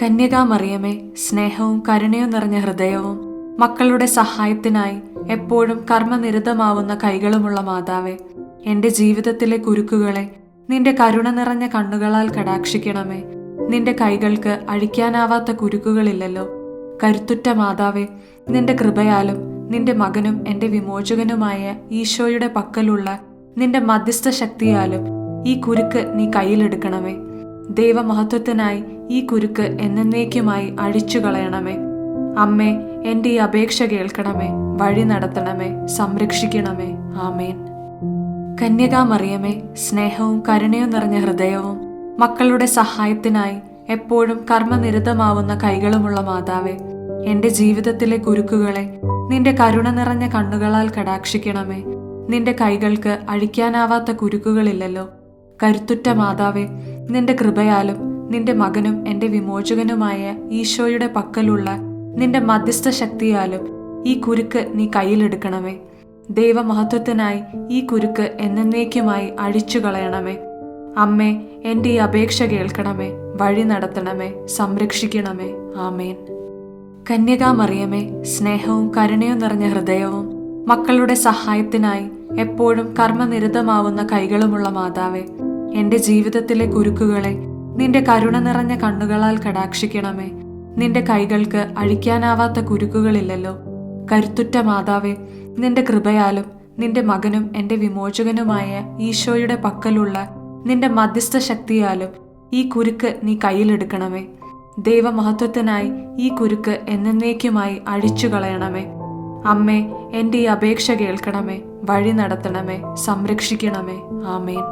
കന്യകാമറിയമേ, സ്നേഹവും കരുണയും നിറഞ്ഞ ഹൃദയവും മക്കളുടെ സഹായത്തിനായി എപ്പോഴും കർമ്മനിരതമാവുന്ന കൈകളുമുള്ള മാതാവേ, എന്റെ ജീവിതത്തിലെ കുരുക്കുകളെ നിന്റെ കരുണ നിറഞ്ഞ കണ്ണുകളാൽ കടാക്ഷിക്കണമേ. നിന്റെ കൈകൾക്ക് അഴിക്കാനാവാത്ത കുരുക്കുകളില്ലല്ലോ. കരുത്തുറ്റ മാതാവേ, നിന്റെ കൃപയാലും നിന്റെ മകനും എന്റെ വിമോചകനുമായ ഈശോയുടെ പക്കലുള്ള നിന്റെ മധ്യസ്ഥ ശക്തിയാലും ഈ കുരുക്ക് നീ കയ്യിലെടുക്കണമേ. ദൈവമഹത്വത്തിനായി ഈ കുരുക്ക് എന്നേക്കുമായി അഴിച്ചു കളയണമേ. അമ്മേ, എന്റെ ഈ അപേക്ഷ കേൾക്കണമേ, വഴി നടത്തണമേ, സംരക്ഷിക്കണമേ. ആമേൻ. കന്യകാമറിയമേ, സ്നേഹവും കരുണയും നിറഞ്ഞ ഹൃദയവും മക്കളുടെ സഹായത്തിനായി എപ്പോഴും കർമ്മനിരതമാവുന്ന കൈകളുമുള്ള മാതാവേ, എന്റെ ജീവിതത്തിലെ കുരുക്കുകളെ നിന്റെ കരുണ നിറഞ്ഞ കണ്ണുകളാൽ കടാക്ഷിക്കണമേ. നിന്റെ കൈകൾക്ക് അഴിക്കാനാവാത്ത കുരുക്കുകളില്ലല്ലോ. കരുത്തുറ്റ മാതാവേ, നിന്റെ കൃപയാലും നിന്റെ മകനും എന്റെ വിമോചകനുമായ ഈശോയുടെ പക്കലുള്ള നിന്റെ മധ്യസ്ഥ ശക്തിയാലും ഈ കുരുക്ക് നീ കയ്യിലെടുക്കണമേ. ദൈവമഹത്വത്തിനായി ഈ കുരുക്ക് എന്നേക്കുമായി അഴിച്ചു കളയണമേ. അമ്മേ, എന്റെ ഈ അപേക്ഷ കേൾക്കണമേ, വഴി നടത്തണമേ, സംരക്ഷിക്കണമേ. ആമേൻ. കന്യകാമറിയമേ, സ്നേഹവും കരുണയും നിറഞ്ഞ ഹൃദയവും മക്കളുടെ സഹായത്തിനായി എപ്പോഴും കർമ്മനിരതമാവുന്ന കൈകളുമുള്ള മാതാവേ, എന്റെ ജീവിതത്തിലെ കുരുക്കുകളെ നിന്റെ കരുണ നിറഞ്ഞ കണ്ണുകളാൽ കടാക്ഷിക്കണമേ. നിന്റെ കൈകൾക്ക് അഴിക്കാനാവാത്ത കുരുക്കുകളില്ലല്ലോ. കരുത്തുറ്റ മാതാവേ, നിന്റെ കൃപയാലും നിന്റെ മകനും എന്റെ വിമോചകനുമായ ഈശോയുടെ പക്കലുള്ള നിന്റെ മധ്യസ്ഥ ശക്തിയാലും ഈ കുരുക്ക് നീ കയ്യിലെടുക്കണമേ. ദൈവമഹത്വത്തിനായി ഈ കുരുക്ക് എന്നേക്കുമായി അഴിച്ചു കളയണമേ. അമ്മേ, എന്റെ ഈ അപേക്ഷ കേൾക്കണമേ, വഴി നടത്തണമേ, സംരക്ഷിക്കണമേ. ആമേൻ.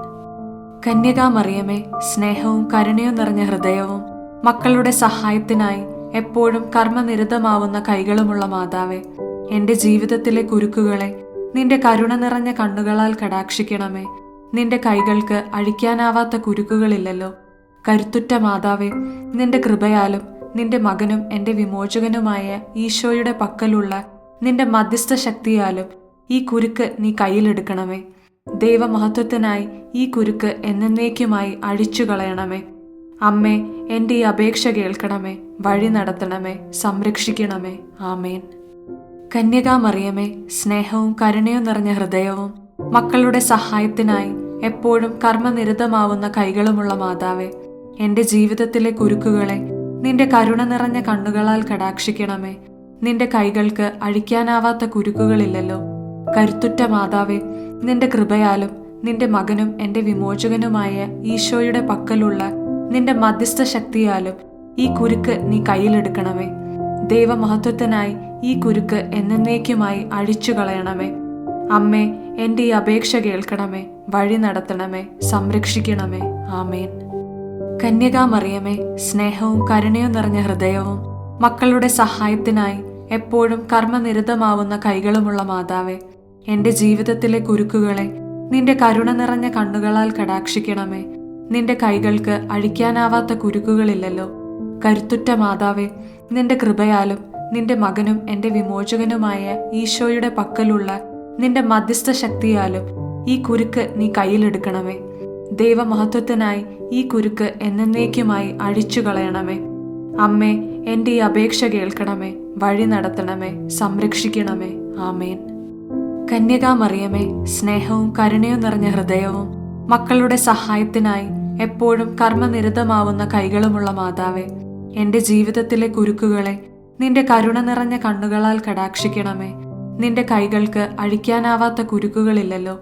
കന്യകാമറിയമേ, സ്നേഹവും കരുണയും നിറഞ്ഞ ഹൃദയവും മക്കളുടെ സഹായത്തിനായി എപ്പോഴും കർമ്മനിരതമാവുന്ന കൈകളുമുള്ള മാതാവേ, എന്റെ ജീവിതത്തിലെ കുരുക്കുകളെ നിന്റെ കരുണ നിറഞ്ഞ കണ്ണുകളാൽ കടാക്ഷിക്കണമേ. നിന്റെ കൈകൾക്ക് അഴിക്കാനാവാത്ത കുരുക്കുകളില്ലല്ലോ. കരുത്തുറ്റ മാതാവേ, നിന്റെ കൃപയാലും നിന്റെ മകനും എന്റെ വിമോചകനുമായ ഈശോയുടെ പക്കലുള്ള നിന്റെ മധ്യസ്ഥ ശക്തിയാലും ഈ കുരുക്ക് നീ കയ്യിലെടുക്കണമേ. ദൈവമഹത്വത്തിനായി ഈ കുരുക്ക് എന്നേക്കുമായി അഴിച്ചു കളയണമേ. അമ്മേ, എന്റെ ഈ അപേക്ഷ കേൾക്കണമേ, വഴി നടത്തണമേ, സംരക്ഷിക്കണമേ. ആമേൻ. കന്യകാമറിയമേ, സ്നേഹവും കരുണയും നിറഞ്ഞ ഹൃദയവും മക്കളുടെ സഹായത്തിനായി എപ്പോഴും കർമ്മനിരതമാവുന്ന കൈകളുമുള്ള മാതാവേ, എന്റെ ജീവിതത്തിലെ കുരുക്കുകളെ നിന്റെ കരുണ നിറഞ്ഞ കണ്ണുകളാൽ കടാക്ഷിക്കണമേ. നിന്റെ കൈകൾക്ക് അഴിക്കാനാവാത്ത കുരുക്കുകളില്ലല്ലോ. കരുത്തുറ്റ മാതാവേ, നിന്റെ കൃപയാലും നിന്റെ മകനും എന്റെ വിമോചകനുമായ ഈശോയുടെ പക്കലുള്ള നിന്റെ മധ്യസ്ഥ ശക്തിയാലും ഈ കുരുക്ക് നീ കയ്യിലെടുക്കണമേ. ദൈവമഹത്വത്തിനായി ഈ കുരുക്ക് എന്നേക്കുമായി അഴിച്ചു കളയണമേ. അമ്മേ, എന്റെ ഈ അപേക്ഷ കേൾക്കണമേ, വഴി നടത്തണമേ, സംരക്ഷിക്കണമേ. ആമേൻ. കന്യകാമറിയമേ, സ്നേഹവും കരുണയും നിറഞ്ഞ ഹൃദയവും മക്കളുടെ സഹായത്തിനായി എപ്പോഴും കർമ്മനിരതമാവുന്ന കൈകളുമുള്ള മാതാവേ, എന്റെ ജീവിതത്തിലെ കുരുക്കുകളെ നിന്റെ കരുണ നിറഞ്ഞ കണ്ണുകളാൽ കടാക്ഷിക്കണമേ. നിന്റെ കൈകൾക്ക് അഴിക്കാനാവാത്ത കുരുക്കുകളില്ലല്ലോ. കരുത്തുറ്റ മാതാവേ, നിന്റെ കൃപയാലും നിന്റെ മകനും എന്റെ വിമോചകനുമായ ഈശോയുടെ പക്കലുള്ള നിന്റെ മധ്യസ്ഥ ശക്തിയാലും ഈ കുരുക്ക് നീ കയ്യിലെടുക്കണമേ. ദൈവമഹത്വത്തിനായി ഈ കുരുക്ക് എന്നേക്കുമായി അഴിച്ചു കളയണമേ. അമ്മേ, എന്റെ ഈ അപേക്ഷ കേൾക്കണമേ, വഴി നടത്തണമേ, സംരക്ഷിക്കണമേ. ആമേൻ. കന്യകാമറിയമേ, സ്നേഹവും കരുണയും നിറഞ്ഞ ഹൃദയവും മക്കളുടെ സഹായത്തിനായി എപ്പോഴും കർമ്മനിരതമാവുന്ന കൈകളുമുള്ള മാതാവേ, എന്റെ ജീവിതത്തിലെ കുരുക്കുകളെ നിന്റെ കരുണ നിറഞ്ഞ കണ്ണുകളാൽ കടാക്ഷിക്കണമേ. നിന്റെ കൈകൾക്ക് അഴിക്കാനാവാത്ത കുരുക്കുകളില്ലല്ലോ.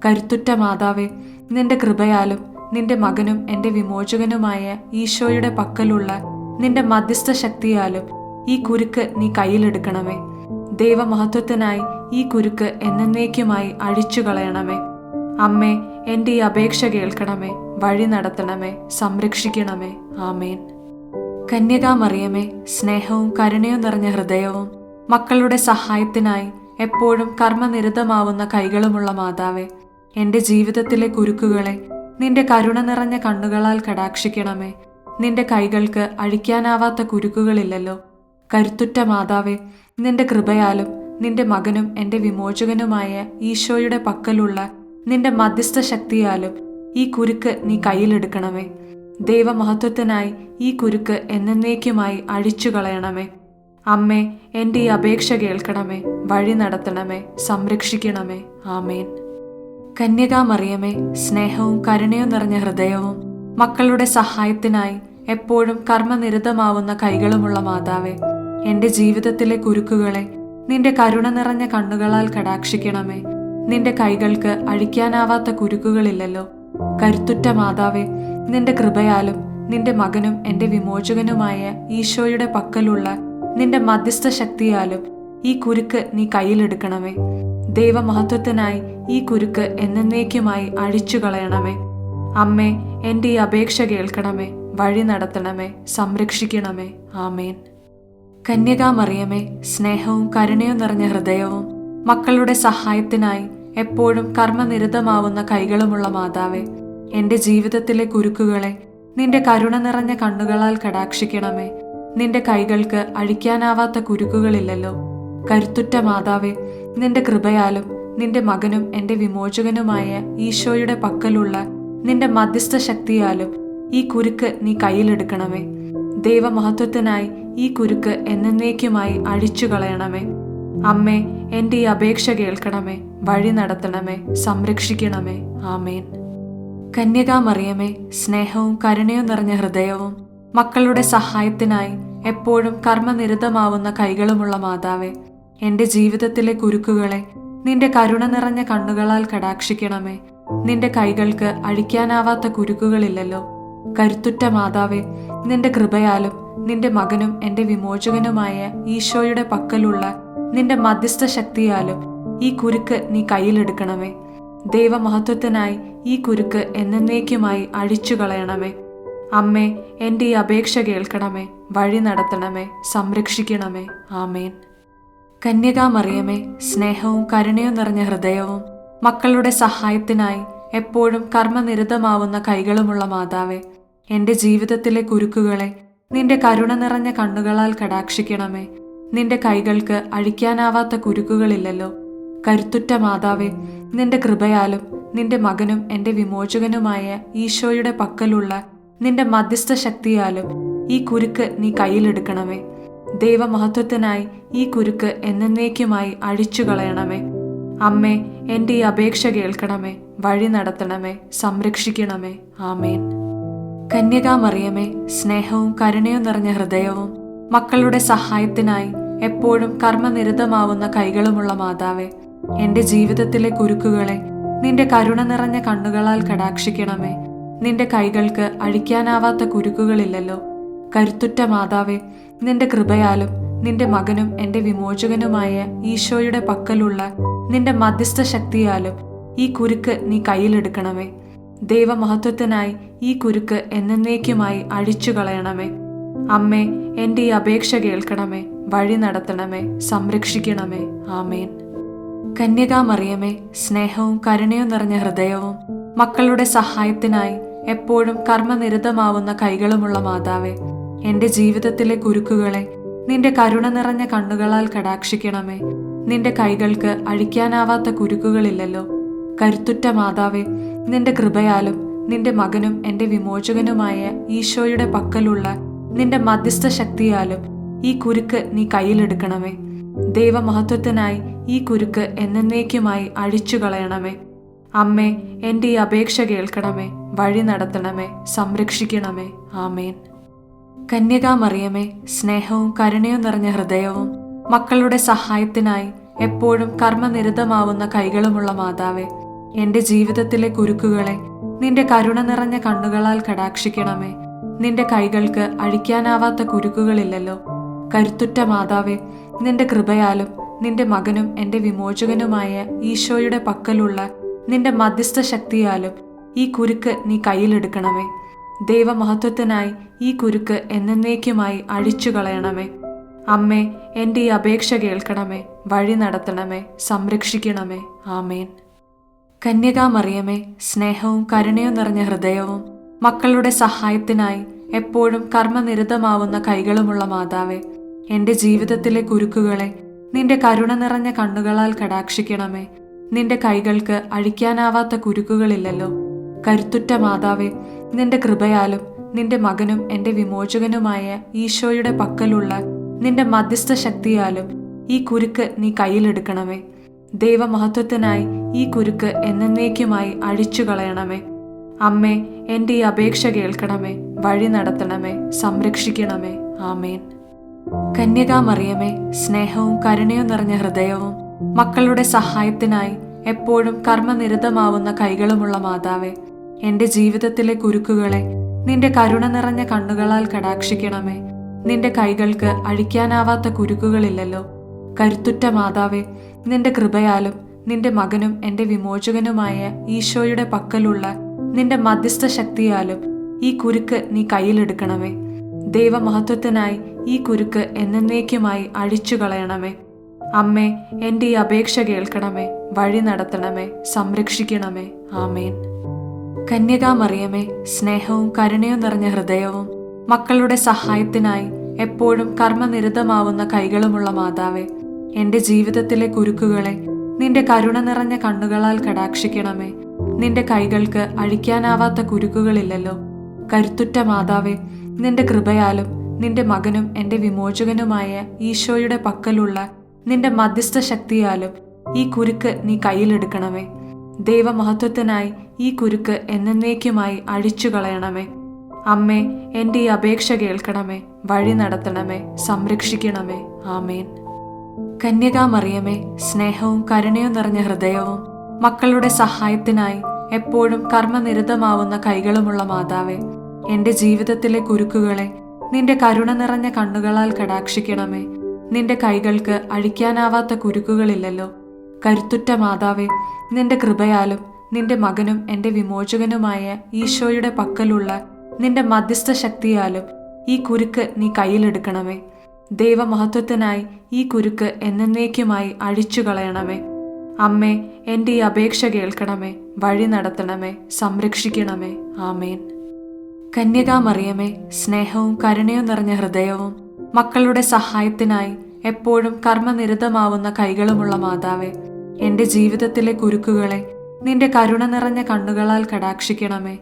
കരുത്തുറ്റ മാതാവേ, നിന്റെ കൃപയാലും നിന്റെ മകനും എന്റെ വിമോചകനുമായ ഈശോയുടെ പക്കലുള്ള നിന്റെ മധ്യസ്ഥ ശക്തിയാലും ഈ കുരുക്ക് നീ കയ്യിലെടുക്കണമേ. ദൈവമഹത്വത്തിനായി ഈ കുരുക്ക് എന്നേക്കുമായി അഴിച്ചു കളയണമേ. അമ്മേ, എന്റെ ഈ അപേക്ഷ കേൾക്കണമേ, വഴി നടത്തണമേ, സംരക്ഷിക്കണമേ. ആമേൻ. കന്യകാമറിയമേ, സ്നേഹവും കരുണയും നിറഞ്ഞ ഹൃദയവും മക്കളുടെ സഹായത്തിനായി എപ്പോഴും കർമ്മനിരതമാവുന്ന കൈകളുമുള്ള മാതാവേ, എന്റെ ജീവിതത്തിലെ കുരുക്കുകളെ നിന്റെ കരുണ നിറഞ്ഞ കണ്ണുകളാൽ കടാക്ഷിക്കണമേ. നിന്റെ കൈകൾക്ക് അഴിക്കാനാവാത്ത കുരുക്കുകളില്ലല്ലോ. കരുത്തുറ്റ മാതാവേ, നിന്റെ കൃപയാലും നിന്റെ മകനും എന്റെ വിമോചകനുമായ ഈശോയുടെ പക്കലുള്ള നിന്റെ മധ്യസ്ഥ ശക്തിയാലും ഈ കുരുക്ക് നീ കയ്യിലെടുക്കണമേ. ദൈവമഹത്വത്തിനായി ഈ കുരുക്ക് എന്നേക്കുമായി അഴിച്ചു കളയണമേ. അമ്മേ, എൻ്റെ ഈ അപേക്ഷ കേൾക്കണമേ, വഴി നടത്തണമേ, സംരക്ഷിക്കണമേ. ആമേൻ. കന്യകാമറിയമേ, സ്നേഹവും കരുണയും നിറഞ്ഞ ഹൃദയവും മക്കളുടെ സഹായത്തിനായി എപ്പോഴും കർമ്മനിരതമാവുന്ന കൈകളുമുള്ള മാതാവേ, എൻ്റെ ജീവിതത്തിലെ കുരുക്കുകളെ നിന്റെ കരുണ നിറഞ്ഞ കണ്ണുകളാൽ കടാക്ഷിക്കണമേ. നിന്റെ കൈകൾക്ക് അഴിക്കാനാവാത്ത കുരുക്കുകളില്ലല്ലോ. കരുത്തുറ്റ മാതാവേ, നിന്റെ കൃപയാലും നിന്റെ മകനും എൻ്റെ വിമോചകനുമായ ഈശോയുടെ പക്കലുള്ള നിന്റെ മധ്യസ്ഥ ശക്തിയാലും ഈ കുരുക്ക് നീ കയ്യിലെടുക്കണമേ. ദൈവമഹത്വത്തിനായി ഈ കുരുക്ക് എന്നേക്കുമായി അഴിച്ചു കളയണമേ. അമ്മേ, എൻ്റെ ഈ അപേക്ഷ കേൾക്കണമേ, വഴി നടത്തണമേ, സംരക്ഷിക്കണമേ. ആമേൻ. കന്യകാമറിയമേ, സ്നേഹവും കരുണയും നിറഞ്ഞ ഹൃദയവും മക്കളുടെ സഹായത്തിനായി എപ്പോഴും കർമ്മനിരതമാവുന്ന കൈകളുമുള്ള മാതാവേ, എൻ്റെ ജീവിതത്തിലെ കുരുക്കുകളെ നിന്റെ കരുണ നിറഞ്ഞ കണ്ണുകളാൽ കടാക്ഷിക്കണമേ. നിന്റെ കൈകൾക്ക് അഴിക്കാനാവാത്ത കുരുക്കുകളില്ലല്ലോ. കരുത്തുറ്റ മാതാവേ, നിന്റെ കൃപയാലും നിന്റെ മകനും എൻ്റെ വിമോചകനുമായ ഈശോയുടെ പക്കലുള്ള നിന്റെ മധ്യസ്ഥ ശക്തിയാലും ഈ കുരുക്ക് നീ കയ്യിലെടുക്കണമേ. ദൈവമഹത്വത്തിനായി ഈ കുരുക്ക് എന്നേക്കുമായി അഴിച്ചു കളയണമേ. അമ്മേ, എൻ്റെ ഈ അപേക്ഷ കേൾക്കണമേ, വഴി നടത്തണമേ, സംരക്ഷിക്കണമേ. ആമേൻ. കന്യകാമറിയമേ, സ്നേഹവും കരുണയും നിറഞ്ഞ ഹൃദയവും മക്കളുടെ സഹായത്തിനായി എപ്പോഴും കർമ്മനിരതമാവുന്ന കൈകളുമുള്ള മാതാവേ, എൻ്റെ ജീവിതത്തിലെ കുരുക്കുകളെ നിന്റെ കരുണ നിറഞ്ഞ കണ്ണുകളാൽ കടാക്ഷിക്കണമേ. നിന്റെ കൈകൾക്ക് അഴിക്കാനാവാത്ത കുരുക്കുകളില്ലല്ലോ. കരുത്തുറ്റ മാതാവേ, നിന്റെ കൃപയാലും നിന്റെ മകനും എൻ്റെ വിമോചകനുമായ ഈശോയുടെ പക്കലുള്ള നിന്റെ മധ്യസ്ഥ ശക്തിയാലും ഈ കുരുക്ക് നീ കയ്യിലെടുക്കണമേ. ദൈവമഹത്വത്തിനായി ഈ കുരുക്ക് എന്നേക്കുമായി അഴിച്ചു കളയണമേ. അമ്മേ, എൻ്റെ ഈ അപേക്ഷ കേൾക്കണമേ, വഴി നടത്തണമേ, സംരക്ഷിക്കണമേ. ആമേൻ. കന്യകാമറിയമേ, സ്നേഹവും കരുണയും നിറഞ്ഞ ഹൃദയവും മക്കളുടെ സഹായത്തിനായി എപ്പോഴും കർമ്മനിരതമാവുന്ന കൈകളുമുള്ള മാതാവേ, എൻ്റെ ജീവിതത്തിലെ കുരുക്കുകളെ നിന്റെ കരുണ നിറഞ്ഞ കണ്ണുകളാൽ കടാക്ഷിക്കണമേ. നിന്റെ കൈകൾക്ക് അഴിക്കാനാവാത്ത കുരുക്കുകളില്ലല്ലോ. കരുത്തുറ്റ മാതാവേ, നിന്റെ കൃപയാലും നിന്റെ മകനും എൻ്റെ വിമോചകനുമായ ഈശോയുടെ പക്കലുള്ള നിന്റെ മധ്യസ്ഥ ശക്തിയാലും ഈ കുരുക്ക് നീ കയ്യിലെടുക്കണമേ. ദൈവമഹത്വത്തിനായി ഈ കുരുക്ക് എന്നേക്കുമായി അഴിച്ചു കളയണമേ. അമ്മേ, എൻ്റെ ഈ അപേക്ഷ കേൾക്കണമേ, വഴി നടത്തണമേ, സംരക്ഷിക്കണമേ. ആമേൻ. കന്യകാമറിയമേ, സ്നേഹവും കരുണയും നിറഞ്ഞ ഹൃദയവും മക്കളുടെ സഹായത്തിനായി എപ്പോഴും കർമ്മനിരതമാവുന്ന കൈകളുമുള്ള മാതാവേ, എൻ്റെ ജീവിതത്തിലെ കുരുക്കുകളെ നിന്റെ കരുണ നിറഞ്ഞ കണ്ണുകളാൽ കടാക്ഷിക്കണമേ. നിന്റെ കൈകൾക്ക് അഴിക്കാനാവാത്ത കുരുക്കുകളില്ലല്ലോ. കരുത്തുറ്റ മാതാവേ, നിന്റെ കൃപയാലും നിന്റെ മകനും എൻ്റെ വിമോചകനുമായ ഈശോയുടെ പക്കലുള്ള നിന്റെ മധ്യസ്ഥ ശക്തിയാലും ഈ കുരുക്ക് നീ കയ്യിലെടുക്കണമേ. ദൈവമഹത്വത്തിനായി ഈ കുരുക്ക് എന്നേക്കുമായി അഴിച്ചു കളയണമേ. അമ്മേ, എൻ്റെ ഈ അപേക്ഷ കേൾക്കണമേ, വഴി നടത്തണമേ, സംരക്ഷിക്കണമേ. ആമേൻ. കന്യകാമറിയമേ, സ്നേഹവും കരുണയും നിറഞ്ഞ ഹൃദയവും മക്കളുടെ സഹായത്തിനായി എപ്പോഴും കർമ്മനിരതമാവുന്ന കൈകളുമുള്ള മാതാവേ, എൻ്റെ ജീവിതത്തിലെ കുരുക്കുകളെ നിന്റെ കരുണ നിറഞ്ഞ കണ്ണുകളാൽ കടാക്ഷിക്കണമേ. നിന്റെ കൈകൾക്ക് അഴിക്കാനാവാത്ത കുരുക്കുകളില്ലല്ലോ. കരുത്തുറ്റ മാതാവേ, നിന്റെ കൃപയാലും നിന്റെ മകനും എൻ്റെ വിമോചകനുമായ ഈശോയുടെ പക്കലുള്ള നിന്റെ മധ്യസ്ഥ ശക്തിയാലും ഈ കുരുക്ക് നീ കയ്യിലെടുക്കണമേ. ദൈവമഹത്വത്തിനായി ഈ കുരുക്ക് എന്നേക്കുമായി അഴിച്ചു കളയണമേ. അമ്മേ, എൻ്റെ ഈ അപേക്ഷ കേൾക്കണമേ, വഴി നടത്തണമേ, സംരക്ഷിക്കണമേ. ആമേൻ. കന്യകാമറിയമേ, സ്നേഹവും കരുണയും നിറഞ്ഞ ഹൃദയവും മക്കളുടെ സഹായത്തിനായി എപ്പോഴും കർമ്മനിരതമാവുന്ന കൈകളുമുള്ള മാതാവേ, എൻ്റെ ജീവിതത്തിലെ കുരുക്കുകളെ നിന്റെ കരുണ നിറഞ്ഞ കണ്ണുകളാൽ കടാക്ഷിക്കണമേ. നിന്റെ കൈകൾക്ക് അഴിക്കാനാവാത്ത കുരുക്കുകളില്ലല്ലോ. കരുത്തുറ്റ മാതാവേ, നിന്റെ കൃപയാലും നിന്റെ മകനും എൻ്റെ വിമോചകനുമായ ഈശോയുടെ പക്കലുള്ള നിന്റെ മധ്യസ്ഥ ശക്തിയാലും ഈ കുരുക്ക് നീ കയ്യിലെടുക്കണമേ. ദൈവമഹത്വത്തിനായി ഈ കുരുക്ക് എന്നേക്കുമായി അഴിച്ചു കളയണമേ. അമ്മേ, എൻ്റെ ഈ അപേക്ഷ കേൾക്കണമേ, വഴി നടത്തണമേ, സംരക്ഷിക്കണമേ. ആമേൻ. കന്യകാമറിയമേ, സ്നേഹവും കരുണയും നിറഞ്ഞ ഹൃദയവും മക്കളുടെ സഹായത്തിനായി എപ്പോഴും കർമ്മനിരതമാവുന്ന കൈകളുമുള്ള മാതാവേ, എൻ്റെ ജീവിതത്തിലെ കുരുക്കുകളെ നിന്റെ കരുണ നിറഞ്ഞ കണ്ണുകളാൽ കടാക്ഷിക്കണമേ. നിന്റെ കൈകൾക്ക് അഴിക്കാനാവാത്ത കുരുക്കുകളില്ലല്ലോ. കരുത്തുറ്റ മാതാവേ, നിന്റെ കൃപയാലും നിന്റെ മകനും എൻ്റെ വിമോചകനുമായ ഈശോയുടെ പക്കലുള്ള നിന്റെ മധ്യസ്ഥ ശക്തിയാലും ഈ കുരുക്ക് നീ കയ്യിലെടുക്കണമേ. ദൈവമഹത്വത്തിനായി ഈ കുരുക്ക് എന്നേക്കുമായി അഴിച്ചു കളയണമേ. അമ്മേ, എൻ്റെ ഈ അപേക്ഷ കേൾക്കണമേ, വഴി നടത്തണമേ, സംരക്ഷിക്കണമേ. ആമേൻ. കന്യകാമറിയമേ, സ്നേഹവും കരുണയും നിറഞ്ഞ ഹൃദയവും മക്കളുടെ സഹായത്തിനായി എപ്പോഴും കർമ്മനിരതമാവുന്ന കൈകളുമുള്ള മാതാവേ, എൻ്റെ ജീവിതത്തിലെ കുരുക്കുകളെ നിന്റെ കരുണ നിറഞ്ഞ കണ്ണുകളാൽ കടാക്ഷിക്കണമേ. നിന്റെ കൈകൾക്ക് അഴിക്കാനാവാത്ത കുരുക്കുകളില്ലല്ലോ. കരുത്തുറ്റ മാതാവേ, നിന്റെ കൃപയാലും നിന്റെ മകനും എൻ്റെ വിമോചകനുമായ ഈശോയുടെ പക്കലുള്ള നിന്റെ മധ്യസ്ഥ ശക്തിയാലും ഈ കുരുക്ക് നീ കയ്യിലെടുക്കണമേ. ദൈവമഹത്വത്തിനായി ഈ കുരുക്ക് എന്നേക്കുമായി അഴിച്ചു കളയണമേ. അമ്മേ, എൻ്റെ ഈ അപേക്ഷ കേൾക്കണമേ, വഴി നടത്തണമേ, സംരക്ഷിക്കണമേ. ആമേൻ. കന്യകാമറിയമേ, സ്നേഹവും കരുണയും നിറഞ്ഞ ഹൃദയവും മക്കളുടെ സഹായത്തിനായി എപ്പോഴും കർമ്മനിരതമാവുന്ന കൈകളുമുള്ള മാതാവേ, എൻ്റെ ജീവിതത്തിലെ കുരുക്കുകളെ നിന്റെ കരുണ നിറഞ്ഞ കണ്ണുകളാൽ കടാക്ഷിക്കണമേ. നിന്റെ കൈകൾക്ക് അഴിക്കാനാവാത്ത കുരുക്കുകളില്ലല്ലോ. കരുത്തുറ്റ മാതാവേ, നിന്റെ കൃപയാലും നിന്റെ മകനും എൻ്റെ വിമോചകനുമായ ഈശോയുടെ പക്കലുള്ള നിന്റെ മധ്യസ്ഥ ശക്തിയാലും ഈ കുരുക്ക് നീ കയ്യിലെടുക്കണമേ. ദൈവമഹത്വത്തിനായി ഈ കുരുക്ക് എന്നേക്കുമായി അഴിച്ചു കളയണമേ. അമ്മേ, എൻ്റെ ഈ അപേക്ഷ കേൾക്കണമേ, വഴി നടത്തണമേ, സംരക്ഷിക്കണമേ. ആമേൻ. കന്യകാമറിയമേ, സ്നേഹവും കരുണയും നിറഞ്ഞ ഹൃദയവും മക്കളുടെ സഹായത്തിനായി എപ്പോഴും കർമ്മനിരതമാവുന്ന കൈകളുമുള്ള മാതാവേ, എൻ്റെ ജീവിതത്തിലെ കുരുക്കുകളെ നിന്റെ കരുണ നിറഞ്ഞ കണ്ണുകളാൽ കടാക്ഷിക്കണമേ. നിന്റെ കൈകൾക്ക് അഴിക്കാനാവാത്ത കുരുക്കുകളില്ലല്ലോ. കരുത്തുറ്റ മാതാവേ, നിന്റെ കൃപയാലും നിന്റെ മകനും എൻ്റെ വിമോചകനുമായ ഈശോയുടെ പക്കലുള്ള നിന്റെ മധ്യസ്ഥ ശക്തിയാലും ഈ കുരുക്ക് നീ കയ്യിലെടുക്കണമേ. ദൈവമഹത്വത്തിനായി ഈ കുരുക്ക് എന്നേക്കുമായി അഴിച്ചു കളയണമേ. അമ്മേ, എൻ്റെ ഈ അപേക്ഷ കേൾക്കണമേ, വഴി നടത്തണമേ, സംരക്ഷിക്കണമേ. ആമേൻ. കന്യകാമറിയമേ, സ്നേഹവും കരുണയും നിറഞ്ഞ ഹൃദയവും മക്കളുടെ സഹായത്തിനായി എപ്പോഴും കർമ്മനിരതമാവുന്ന കൈകളുമുള്ള മാതാവേ, എൻ്റെ ജീവിതത്തിലെ കുരുക്കുകളെ നിന്റെ കരുണ നിറഞ്ഞ കണ്ണുകളാൽ കടാക്ഷിക്കണമേ.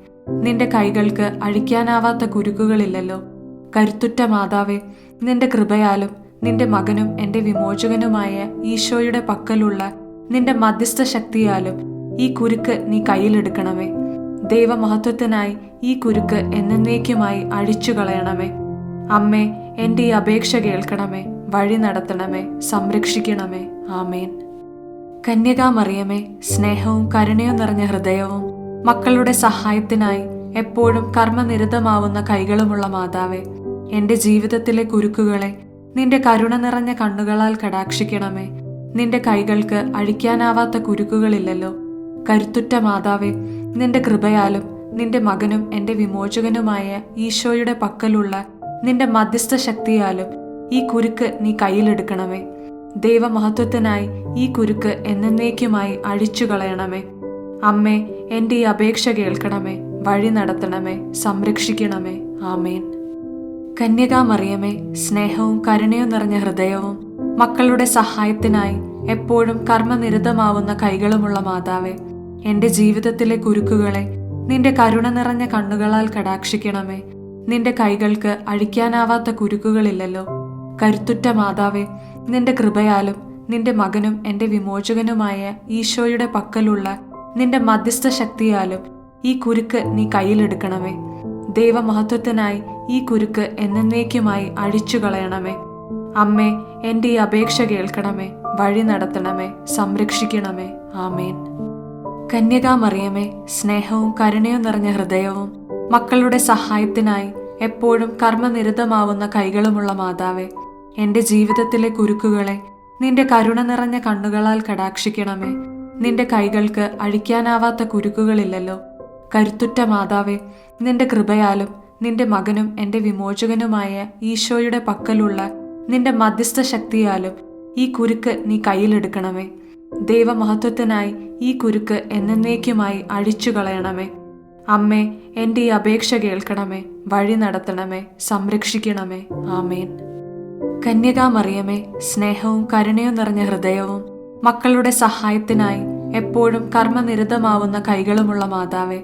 നിന്റെ കൈകൾക്ക് അഴിക്കാനാവാത്ത കുരുക്കുകളില്ലല്ലോ. കരുത്തുറ്റ മാതാവേ, നിന്റെ കൃപയാലും നിന്റെ മകനും എൻ്റെ വിമോചകനുമായ ഈശോയുടെ പക്കലുള്ള നിന്റെ മധ്യസ്ഥ ശക്തിയാലും ഈ കുരുക്ക് നീ കയ്യിലെടുക്കണമേ. ദൈവമഹത്വത്തിനായി ഈ കുരുക്ക് എന്നേക്കുമായി അഴിച്ചു കളയണമേ. അമ്മേ, എൻ്റെ ഈ അപേക്ഷ കേൾക്കണമേ, വഴി നടത്തണമേ, സംരക്ഷിക്കണമേ. ആമേൻ. കന്യകാമറിയമേ, സ്നേഹവും കരുണയും നിറഞ്ഞ ഹൃദയവും മക്കളുടെ സഹായത്തിനായി എപ്പോഴും കർമ്മനിരതമാവുന്ന കൈകളുമുള്ള മാതാവേ, എൻ്റെ ജീവിതത്തിലെ കുരുക്കുകളെ നിന്റെ കരുണ നിറഞ്ഞ കണ്ണുകളാൽ കടാക്ഷിക്കണമേ. നിന്റെ കൈകൾക്ക് അഴിക്കാനാവാത്ത കുരുക്കുകളില്ലല്ലോ. കരുത്തുറ്റ മാതാവേ, നിന്റെ കൃപയാലും നിന്റെ മകനും എൻ്റെ വിമോചകനുമായ ഈശോയുടെ പക്കലുള്ള നിന്റെ മധ്യസ്ഥ ശക്തിയാലും ഈ കുരുക്ക് നീ കയ്യിലെടുക്കണമേ. ദൈവമഹത്വത്തിനായി ഈ കുരുക്ക് എന്നേക്കുമായി അഴിച്ചു കളയണമേ. അമ്മേ, എൻ്റെ ഈ അപേക്ഷ കേൾക്കണമേ, വഴി നടത്തണമേ, സംരക്ഷിക്കണമേ. ആമേൻ. കന്യകാമറിയമേ, സ്നേഹവും കരുണയും നിറഞ്ഞ ഹൃദയവും മക്കളുടെ സഹായത്തിനായി എപ്പോഴും കർമ്മനിരതമാവുന്ന കൈകളുമുള്ള മാതാവേ, എൻ്റെ ജീവിതത്തിലെ കുരുക്കുകളെ നിന്റെ കരുണ നിറഞ്ഞ കണ്ണുകളാൽ കടാക്ഷിക്കണമേ. നിന്റെ കൈകൾക്ക് അഴിക്കാനാവാത്ത കുരുക്കുകളില്ലല്ലോ. കരുത്തുറ്റ മാതാവേ, നിന്റെ കൃപയാലും നിന്റെ മകനും എൻ്റെ വിമോചകനുമായ ഈശോയുടെ പക്കലുള്ള നിന്റെ മധ്യസ്ഥ ശക്തിയാലും ഈ കുരുക്ക് നീ കയ്യിലെടുക്കണമേ. ദൈവമഹത്വത്തിനായി ഈ കുരുക്ക് എന്നേക്കുമായി അഴിച്ചു കളയണമേ. അമ്മേ, എൻ്റെ ഈ അപേക്ഷ കേൾക്കണമേ, വഴി നടത്തണമേ, സംരക്ഷിക്കണമേ. ആമേൻ. കന്യകാമറിയമേ, സ്നേഹവും കരുണയും നിറഞ്ഞ ഹൃദയവും മക്കളുടെ സഹായത്തിനായി എപ്പോഴും കർമ്മനിരതമാവുന്ന കൈകളുമുള്ള മാതാവേ, എൻ്റെ ജീവിതത്തിലെ കുരുക്കുകളെ നിന്റെ കരുണ നിറഞ്ഞ കണ്ണുകളാൽ കടാക്ഷിക്കണമേ. നിന്റെ കൈകൾക്ക് അഴിക്കാനാവാത്ത കുരുക്കുകളില്ലല്ലോ. കരുത്തുറ്റ മാതാവേ, നിന്റെ കൃപയാലും നിന്റെ മകനും എൻ്റെ വിമോചകനുമായ ഈശോയുടെ പക്കലുള്ള നിന്റെ മധ്യസ്ഥ ശക്തിയാലും ഈ കുരുക്ക് നീ കയ്യിലെടുക്കണമേ. ദൈവമഹത്വത്തിനായി ഈ കുരുക്ക് എന്നേക്കുമായി അഴിച്ചു കളയണമേ. അമ്മേ, എൻ്റെ ഈ അപേക്ഷ കേൾക്കണമേ, വഴി നടത്തണമേ, സംരക്ഷിക്കണമേ. ആമേൻ. കന്യകാമറിയമേ, സ്നേഹവും കരുണയും നിറഞ്ഞ ഹൃദയവും മക്കളുടെ സഹായത്തിനായി എപ്പോഴും കർമ്മനിരതമാവുന്ന കൈകളുമുള്ള മാതാവേ,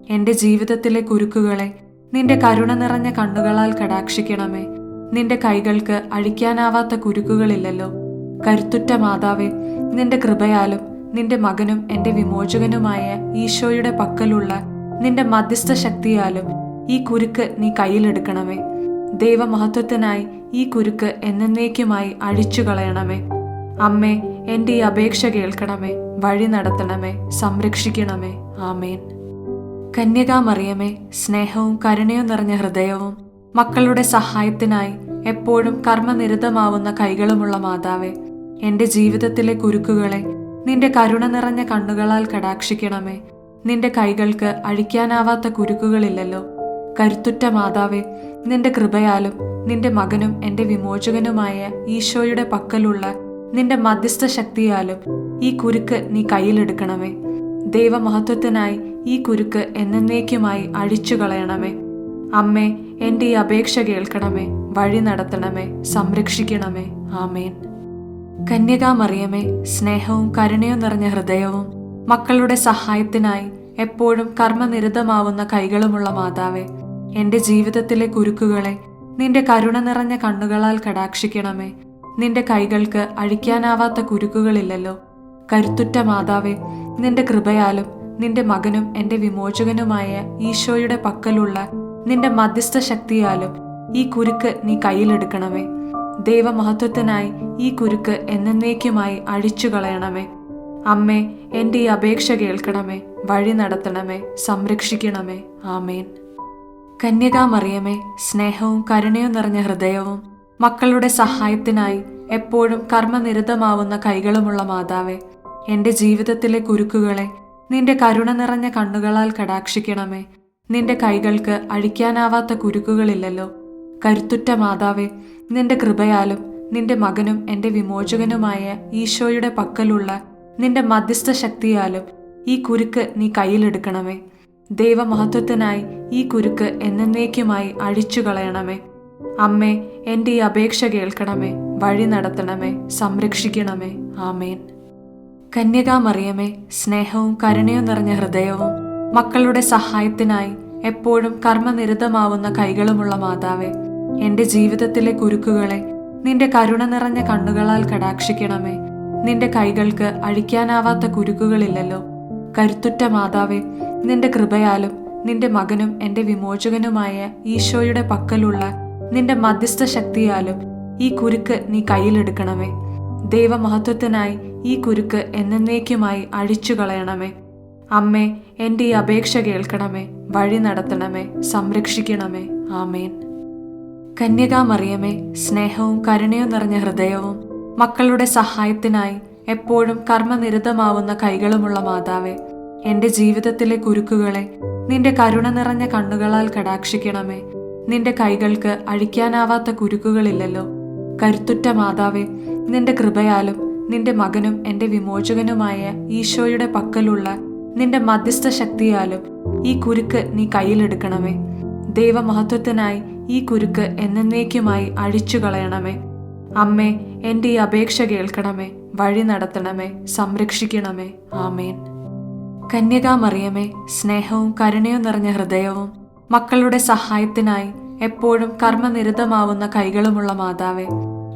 എൻ്റെ ജീവിതത്തിലെ കുരുക്കുകളെ നിന്റെ കരുണ നിറഞ്ഞ കണ്ണുകളാൽ കടാക്ഷിക്കണമേ. നിന്റെ കൈകൾക്ക് അഴിക്കാനാവാത്ത കുരുക്കുകളില്ലല്ലോ. കരുത്തുറ്റ മാതാവേ, നിന്റെ കൃപയാലും നിന്റെ മകനും എന്റെ വിമോചകനുമായ ഈശോയുടെ പക്കലുള്ള നിന്റെ മധ്യസ്ഥ ശക്തിയാലും ഈ കുരുക്ക് നീ കയ്യിലെടുക്കണമേ. ദൈവമഹത്വത്തിനായി ഈ കുരുക്ക് എന്നേക്കുമായി അഴിച്ചു കളയണമേ. അമ്മേ, എന്റെ ഈ അപേക്ഷ കേൾക്കണമേ, വഴി നടത്തണമേ, സംരക്ഷിക്കണമേ. ആമേൻ. കന്യകാമറിയമേ, സ്നേഹവും കരുണയും നിറഞ്ഞ ഹൃദയവും മക്കളുടെ സഹായത്തിനായി എപ്പോഴും കർമ്മനിരതമാവുന്ന കൈകളുമുള്ള മാതാവേ, എന്റെ ജീവിതത്തിലെ കുരുക്കുകളെ നിന്റെ കരുണ നിറഞ്ഞ കണ്ണുകളാൽ കടാക്ഷിക്കണമേ. നിന്റെ കൈകൾക്ക് അഴിക്കാനാവാത്ത കുരുക്കുകളില്ലല്ലോ. കരുത്തുറ്റ മാതാവേ, നിന്റെ കൃപയാലും നിന്റെ മകനും എന്റെ വിമോചകനുമായ ഈശോയുടെ പക്കലുള്ള നിന്റെ മധ്യസ്ഥ ശക്തിയാലും ഈ കുരുക്ക് നീ കയ്യിലെടുക്കണമേ. ദൈവമഹത്വത്തിനായി ഈ കുരുക്ക് എന്നേക്കുമായി അഴിച്ചു കളയണമേ. അമ്മേ, എന്റെ ഈ അപേക്ഷ കേൾക്കണമേ, വഴി നടത്തണമേ, സംരക്ഷിക്കണമേ. ആമേൻ. കന്യകാമറിയമേ, സ്നേഹവും കരുണയും നിറഞ്ഞ ഹൃദയവും മക്കളുടെ സഹായത്തിനായി എപ്പോഴും കർമ്മനിരതമാവുന്ന കൈകളുമുള്ള മാതാവേ, എന്റെ ജീവിതത്തിലെ കുരുക്കുകളെ നിന്റെ കരുണ നിറഞ്ഞ കണ്ണുകളാൽ കടാക്ഷിക്കണമേ. നിന്റെ കൈകൾക്ക് അഴിക്കാനാവാത്ത കുരുക്കുകളില്ലല്ലോ. കരുത്തുറ്റ മാതാവേ, നിന്റെ കൃപയാലും നിന്റെ മകനും എന്റെ വിമോചകനുമായ ഈശോയുടെ പക്കലുള്ള നിന്റെ മധ്യസ്ഥ ശക്തിയാലും ഈ കുരുക്ക് നീ കയ്യിലെടുക്കണമേ. ദൈവമഹത്വത്തിനായി ഈ കുരുക്ക് എന്നേക്കുമായി അഴിച്ചു കളയണമേ. അമ്മേ, എന്റെ ഈ അപേക്ഷ കേൾക്കണമേ, വഴി നടത്തണമേ, സംരക്ഷിക്കണമേ. ആമേൻ. കന്യകാമറിയമേ, സ്നേഹവും കരുണയും നിറഞ്ഞ ഹൃദയവും മക്കളുടെ സഹായത്തിനായി എപ്പോഴും കർമ്മനിരതമാവുന്ന കൈകളുമുള്ള മാതാവേ, എന്റെ ജീവിതത്തിലെ കുരുക്കുകളെ നിന്റെ കരുണ നിറഞ്ഞ കണ്ണുകളാൽ കടാക്ഷിക്കണമേ. നിന്റെ കൈകൾക്ക് അഴിക്കാനാവാത്ത കുരുക്കുകളില്ലല്ലോ. കരുത്തുറ്റ മാതാവേ, നിന്റെ കൃപയാലും നിന്റെ മകനും എന്റെ വിമോചകനുമായ ഈശോയുടെ പക്കലുള്ള നിന്റെ മധ്യസ്ഥ ശക്തിയാലും ഈ കുരുക്ക് നീ കയ്യിലെടുക്കണമേ. ദൈവമഹത്വത്തിനായി ഈ കുരുക്ക് എന്നേക്കുമായി അഴിച്ചു കളയണമേ. അമ്മേ, എന്റെ ഈ അപേക്ഷ കേൾക്കണമേ, വഴി നടത്തണമേ, സംരക്ഷിക്കണമേ. ആമേൻ. കന്യകാമറിയമേ, സ്നേഹവും കരുണയും നിറഞ്ഞ ഹൃദയവും മക്കളുടെ സഹായത്തിനായി എപ്പോഴും കർമ്മനിരതമാവുന്ന കൈകളുമുള്ള മാതാവേ, എന്റെ ജീവിതത്തിലെ കുരുക്കുകളെ നിന്റെ കരുണ നിറഞ്ഞ കണ്ണുകളാൽ കടാക്ഷിക്കണമേ. നിന്റെ കൈകൾക്ക് അഴിക്കാനാവാത്ത കുരുക്കുകളില്ലല്ലോ. കരുത്തുറ്റ മാതാവേ, നിന്റെ കൃപയാലും നിന്റെ മകനും എന്റെ വിമോചകനുമായ ഈശോയുടെ പക്കലുള്ള നിന്റെ മധ്യസ്ഥ ശക്തിയാലും ഈ കുരുക്ക് നീ കയ്യിലെടുക്കണമേ. ദൈവമഹത്വത്തിനായി ഈ കുരുക്ക് എന്നേക്കുമായി അഴിച്ചു കളയണമേ. അമ്മേ, എന്റെ ഈ അപേക്ഷ കേൾക്കണമേ, വഴി നടത്തണമേ, സംരക്ഷിക്കണമേ. ആമേൻ. കന്യകാമറിയമേ, സ്നേഹവും കരുണയും നിറഞ്ഞ ഹൃദയവും മക്കളുടെ സഹായത്തിനായി എപ്പോഴും കർമ്മനിരതമാവുന്ന കൈകളുമുള്ള മാതാവേ, എന്റെ ജീവിതത്തിലെ കുരുക്കുകളെ നിന്റെ കരുണ നിറഞ്ഞ കണ്ണുകളാൽ കടാക്ഷിക്കണമേ. നിന്റെ കൈകൾക്ക് അഴിക്കാനാവാത്ത കുരുക്കുകളില്ലല്ലോ. കരുത്തുറ്റ മാതാവേ, നിന്റെ കൃപയാലും നിന്റെ മകനും എന്റെ വിമോചകനുമായ ഈശോയുടെ പക്കലുള്ള നിന്റെ മധ്യസ്ഥ ശക്തിയാലും ഈ കുരുക്ക് നീ കയ്യിലെടുക്കണമേ. ദൈവമഹത്വത്തിനായി ഈ കുരുക്ക് എന്നേക്കുമായി അഴിച്ചു കളയണമേ. അമ്മേ, എന്റെ ഈ അപേക്ഷ കേൾക്കണമേ, വഴി നടത്തണമേ, സംരക്ഷിക്കണമേ. ആമേൻ. കന്യകാമറിയമേ, സ്നേഹവും കരുണയും നിറഞ്ഞ ഹൃദയവും മക്കളുടെ സഹായത്തിനായി എപ്പോഴും കർമ്മനിരതമാവുന്ന കൈകളുമുള്ള മാതാവേ,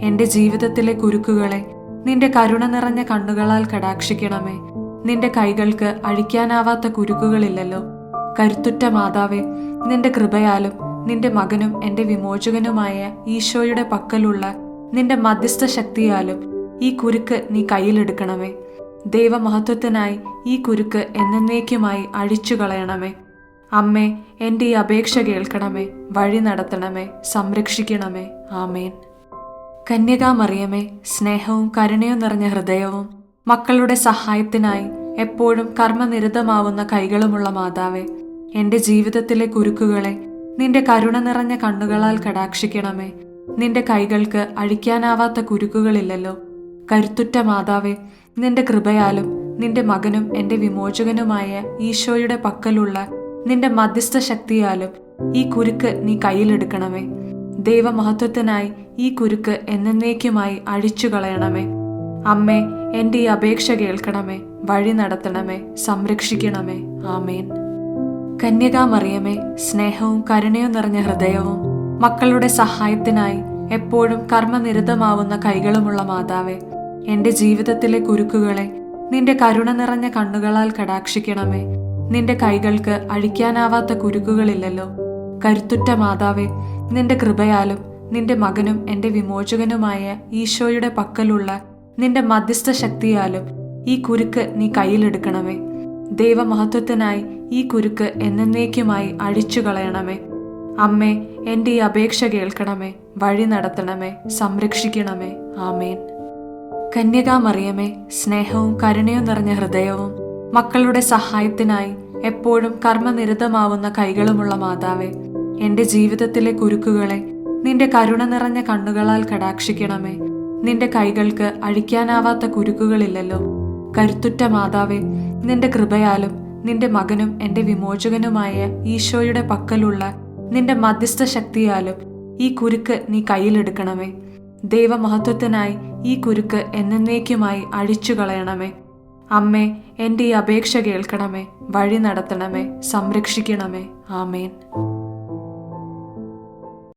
എന്റെ ജീവിതത്തിലെ കുരുക്കുകളെ നിന്റെ കരുണ നിറഞ്ഞ കണ്ണുകളാൽ കടാക്ഷിക്കണമേ. നിന്റെ കൈകൾക്ക് അഴിക്കാനാവാത്ത കുരുക്കുകളില്ലല്ലോ. കരുത്തുറ്റ മാതാവേ, നിന്റെ കൃപയാലും നിന്റെ മകനും എന്റെ വിമോചകനുമായ ഈശോയുടെ പക്കലുള്ള നിന്റെ മധ്യസ്ഥ ശക്തിയാലും ഈ കുരുക്ക് നീ കയ്യിലെടുക്കണമേ. ദൈവമഹത്വത്തിനായി ഈ കുരുക്ക് എന്നേക്കുമായി അഴിച്ചു കളയണമേ. അമ്മേ, എന്റെ ഈ അപേക്ഷ കേൾക്കണമേ, വഴി നടത്തണമേ, സംരക്ഷിക്കണമേ. ആമേൻ. കന്യകാമറിയമേ, സ്നേഹവും കരുണയും നിറഞ്ഞ ഹൃദയവും മക്കളുടെ സഹായത്തിനായി എപ്പോഴും കർമ്മനിരതമാവുന്ന കൈകളുമുള്ള മാതാവേ, എന്റെ ജീവിതത്തിലെ കുരുക്കുകളെ നിന്റെ കരുണ നിറഞ്ഞ കണ്ണുകളാൽ കടാക്ഷിക്കണമേ. നിന്റെ കൈകൾക്ക് അഴിക്കാനാവാത്ത കുരുക്കുകളില്ലല്ലോ. കരുത്തുറ്റ മാതാവേ, നിന്റെ കൃപയാലും നിന്റെ മകനും എന്റെ വിമോചകനുമായ ഈശോയുടെ പക്കലുള്ള നിന്റെ മധ്യസ്ഥ ശക്തിയാലും ഈ കുരുക്ക് നീ കയ്യിലെടുക്കണമേ. ദൈവമഹത്വത്തിനായി ഈ കുരുക്ക് എന്നേക്കുമായി അഴിച്ചു കളയണമേ. അമ്മേ, എന്റെ ഈ അപേക്ഷ കേൾക്കണമേ, വഴി നടത്തണമേ, സംരക്ഷിക്കണമേ. ആമേൻ. കന്യകാമറിയമേ, സ്നേഹവും കരുണയും നിറഞ്ഞ ഹൃദയവും മക്കളുടെ സഹായത്തിനായി എപ്പോഴും കർമ്മനിരതമാവുന്ന കൈകളുമുള്ള മാതാവേ, എന്റെ ജീവിതത്തിലെ കുരുക്കുകളെ നിന്റെ കരുണ നിറഞ്ഞ കണ്ണുകളാൽ കടാക്ഷിക്കണമേ. നിന്റെ കൈകൾക്ക് അഴിക്കാനാവാത്ത കുരുക്കുകളില്ലല്ലോ. കരുത്തുറ്റ മാതാവേ, നിന്റെ കൃപയാലും നിന്റെ മകനും എന്റെ വിമോചകനുമായ ഈശോയുടെ പക്കലുള്ള നിന്റെ മധ്യസ്ഥ ശക്തിയാലും ഈ കുരുക്ക് നീ കയ്യിലെടുക്കണമേ. ദൈവമഹത്വത്തിനായി ഈ കുരുക്ക് എന്നേക്കുമായി അഴിച്ചു കളയണമേ. അമ്മേ, എൻ്റെ ഈ അപേക്ഷ കേൾക്കണമേ, വഴി നടത്തണമേ, സംരക്ഷിക്കണമേ. ആമേൻ. കന്യകാമറിയമേ, സ്നേഹവും കരുണയും നിറഞ്ഞ ഹൃദയവും മക്കളുടെ സഹായത്തിനായി എപ്പോഴും കർമ്മനിരതമാവുന്ന കൈകളുമുള്ള മാതാവേ, എന്റെ ജീവിതത്തിലെ കുരുക്കുകളെ നിന്റെ കരുണ നിറഞ്ഞ കണ്ണുകളാൽ കടാക്ഷിക്കണമേ. നിന്റെ കൈകൾക്ക് അഴിക്കാനാവാത്ത കുരുക്കുകളില്ലല്ലോ. കരുത്തുറ്റ മാതാവേ, നിന്റെ കൃപയാലും നിന്റെ മകനും എന്റെ വിമോചകനുമായ ഈശോയുടെ പക്കലുള്ള നിന്റെ മധ്യസ്ഥ ശക്തിയാലും ഈ കുരുക്ക് നീ കയ്യിലെടുക്കണമേ. ദൈവമഹത്വത്തിനായി ഈ കുരുക്ക് എന്നേക്കുമായി അഴിച്ചു കളയണമേ. അമ്മേ, എൻ്റെ ഈ അപേക്ഷ കേൾക്കണമേ, വഴി നടത്തണമേ, സംരക്ഷിക്കണമേ. ആമേൻ.